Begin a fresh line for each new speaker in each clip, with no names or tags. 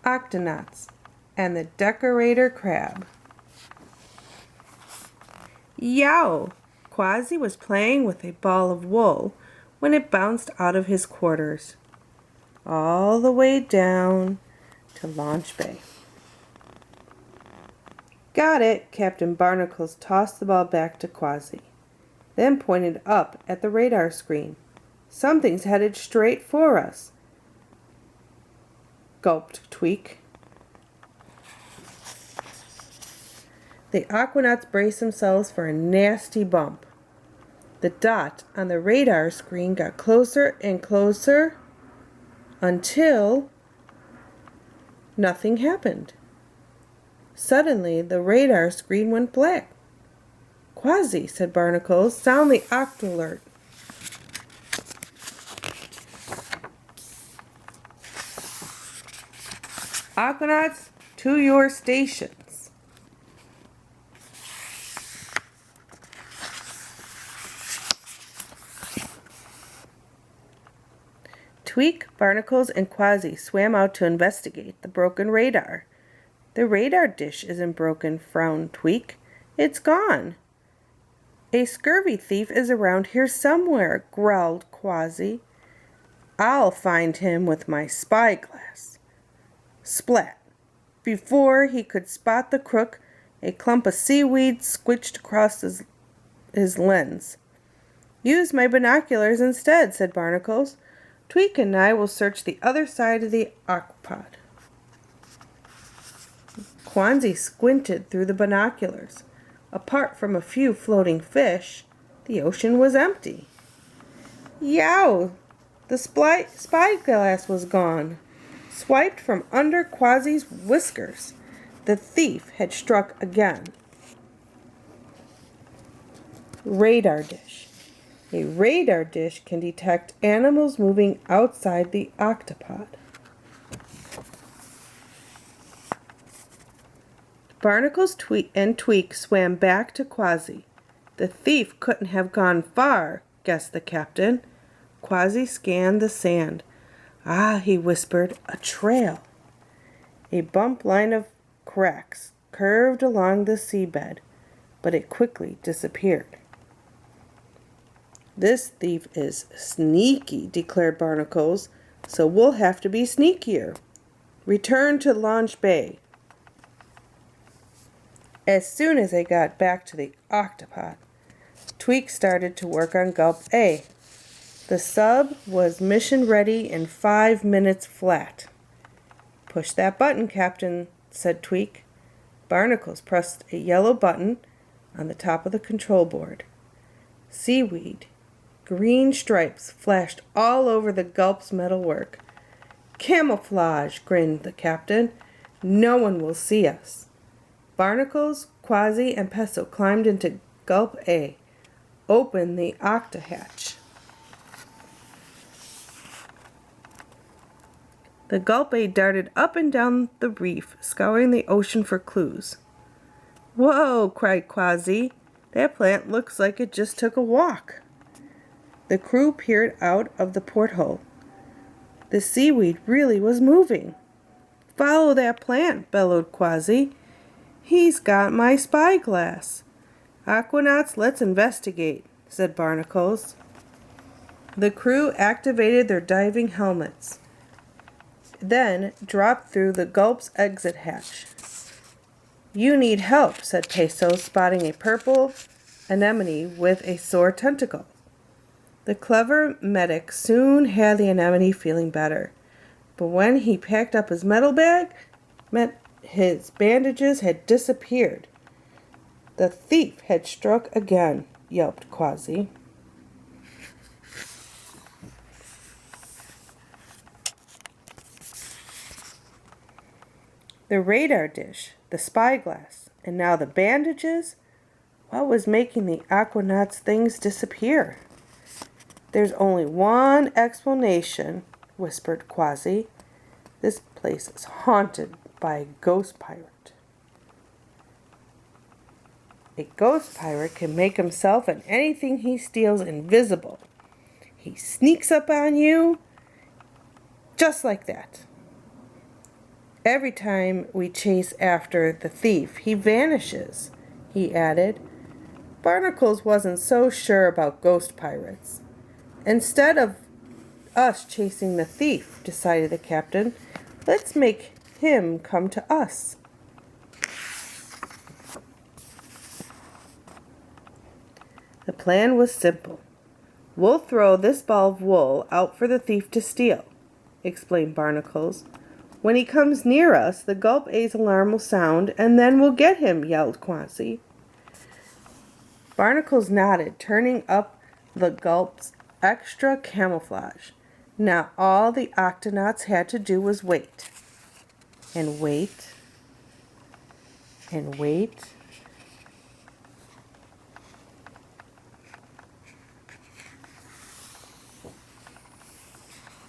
Octonauts and the Decorator crab. Yow! Quasi was playing with a ball of wool when it bounced out of his quarters, all the way down to Launch Bay. Got it! Captain Barnacles tossed the ball back to Quasi, then pointed up at the radar screen. Something's headed straight for us, gulped Tweak. The Octonauts braced themselves for a nasty bump. The dot on the radar screen got closer and closer until nothing happened. Suddenly, the radar screen went black. Quasi, said Barnacles, sound the Octo-alert. Octonauts, to your stations. Tweak, Barnacles, and Quasi swam out to investigate the broken radar. The radar dish isn't broken, frowned Tweak. It's gone. A scurvy thief is around here somewhere, growled Quasi. I'll find him with my spyglass. Splat. Before he could spot the crook, a clump of seaweed squished across his lens. Use my binoculars instead, said Barnacles. Tweak and I will search the other side of the Octopod. Quasi squinted through the binoculars. Apart from a few floating fish, the ocean was empty. Yow! The spyglass was gone. Swiped from under Quasi's whiskers. The thief had struck again. Radar dish. A radar dish can detect animals moving outside the Octopod. Barnacles and Tweak swam back to Quasi. The thief couldn't have gone far, guessed the captain. Quasi scanned the sand. Ah, he whispered, a trail. A bump line of cracks curved along the seabed, but it quickly disappeared. This thief is sneaky, declared Barnacles, so we'll have to be sneakier. Return to Launch Bay. As soon as they got back to the Octopod, Tweak started to work on Gulp A. The sub was mission ready in 5 minutes flat. Push that button, Captain, said Tweak. Barnacles pressed a yellow button on the top of the control board. Seaweed, green stripes flashed all over the Gulp's metalwork. Camouflage, grinned the captain. No one will see us. Barnacles, Quasi, and Peso climbed into Gulp A. Opened the octa hatch. The Gulp A darted up and down the reef, scouring the ocean for clues. Whoa, cried Quasi. That plant looks like it just took a walk. The crew peered out of the porthole. The seaweed really was moving. Follow that plant, bellowed Quasi. He's got my spyglass. Octonauts, let's investigate, said Barnacles. The crew activated their diving helmets, then dropped through the Gulp's exit hatch. You need help, said Peso, spotting a purple anemone with a sore tentacle. The clever medic soon had the anemone feeling better, but when he packed up his metal bag, his bandages had disappeared. The thief had struck again, yelped Quasi. The radar dish, the spyglass, and now the bandages? What was making the Octonauts' things disappear? There's only one explanation, whispered Quasi. This place is haunted by a ghost pirate. A ghost pirate can make himself and anything he steals invisible. He sneaks up on you just like that. Every time we chase after the thief, he vanishes, he added. Barnacles wasn't so sure about ghost pirates. Instead of us chasing the thief, decided the captain, let's make him come to us. The plan was simple. We'll throw this ball of wool out for the thief to steal, explained Barnacles. When he comes near us, the Gulp A's alarm will sound, and then we'll get him, yelled Quasi. Barnacles nodded, turning up the Gulp's extra camouflage. Now all the Octonauts had to do was wait. And wait. And wait.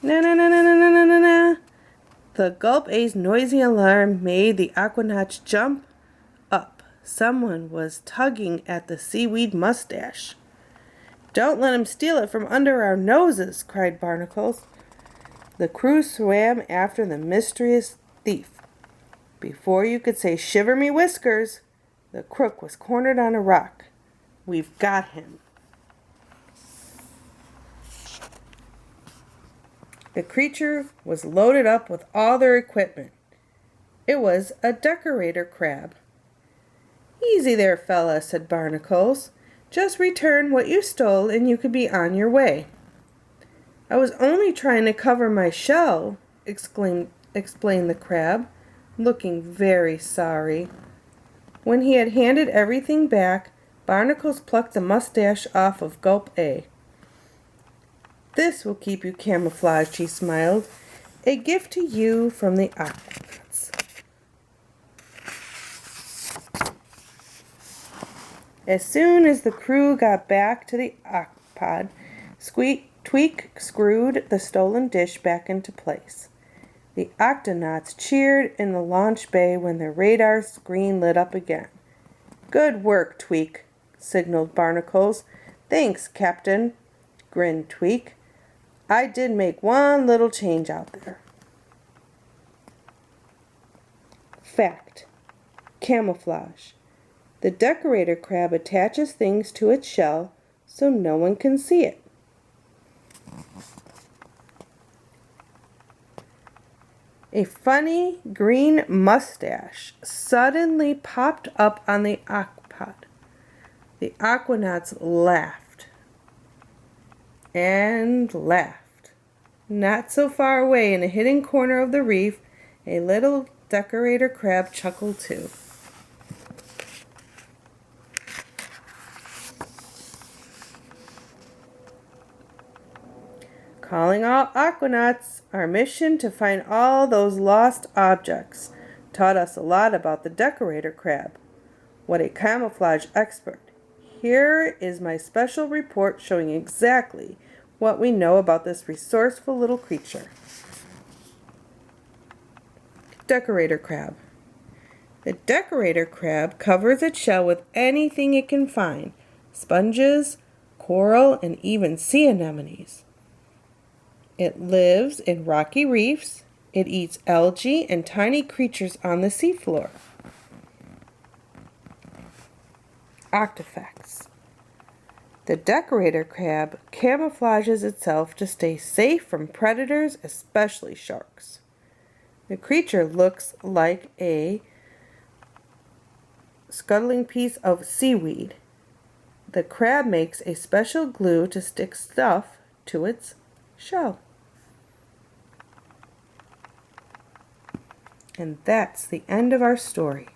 Na. The Gulp A's noisy alarm made the Octonauts jump up. Someone was tugging at the seaweed mustache. Don't let him steal it from under our noses, cried Barnacles. The crew swam after the mysterious thief. Before you could say shiver me whiskers, the crook was cornered on a rock. We've got him. The creature was loaded up with all their equipment. It was a decorator crab. Easy there, fella, said Barnacles. Just return what you stole and you could be on your way. I was only trying to cover my shell, explained the crab, looking very sorry. When he had handed everything back, Barnacles plucked the mustache off of Gulp A. This will keep you camouflaged, he smiled. A gift to you from the Octonauts. As soon as the crew got back to the Octopod, Tweak screwed the stolen dish back into place. The Octonauts cheered in the launch bay when their radar screen lit up again. Good work, Tweak, signaled Barnacles. Thanks, Captain, grinned Tweak. I did make one little change out there. Fact. Camouflage. The decorator crab attaches things to its shell so no one can see it. A funny green mustache suddenly popped up on the Octopod. The Octonauts laughed and laughed. Not so far away in a hidden corner of the reef, a little decorator crab chuckled too. Calling all Octonauts, our mission to find all those lost objects taught us a lot about the decorator crab. What a camouflage expert. Here is my special report showing exactly what we know about this resourceful little creature. Decorator crab. The decorator crab covers its shell with anything it can find, sponges, coral, and even sea anemones. It lives in rocky reefs. It eats algae and tiny creatures on the seafloor. Octo-facts. The decorator crab camouflages itself to stay safe from predators, especially sharks. The creature looks like a scuttling piece of seaweed. The crab makes a special glue to stick stuff to its shell. And that's the end of our story.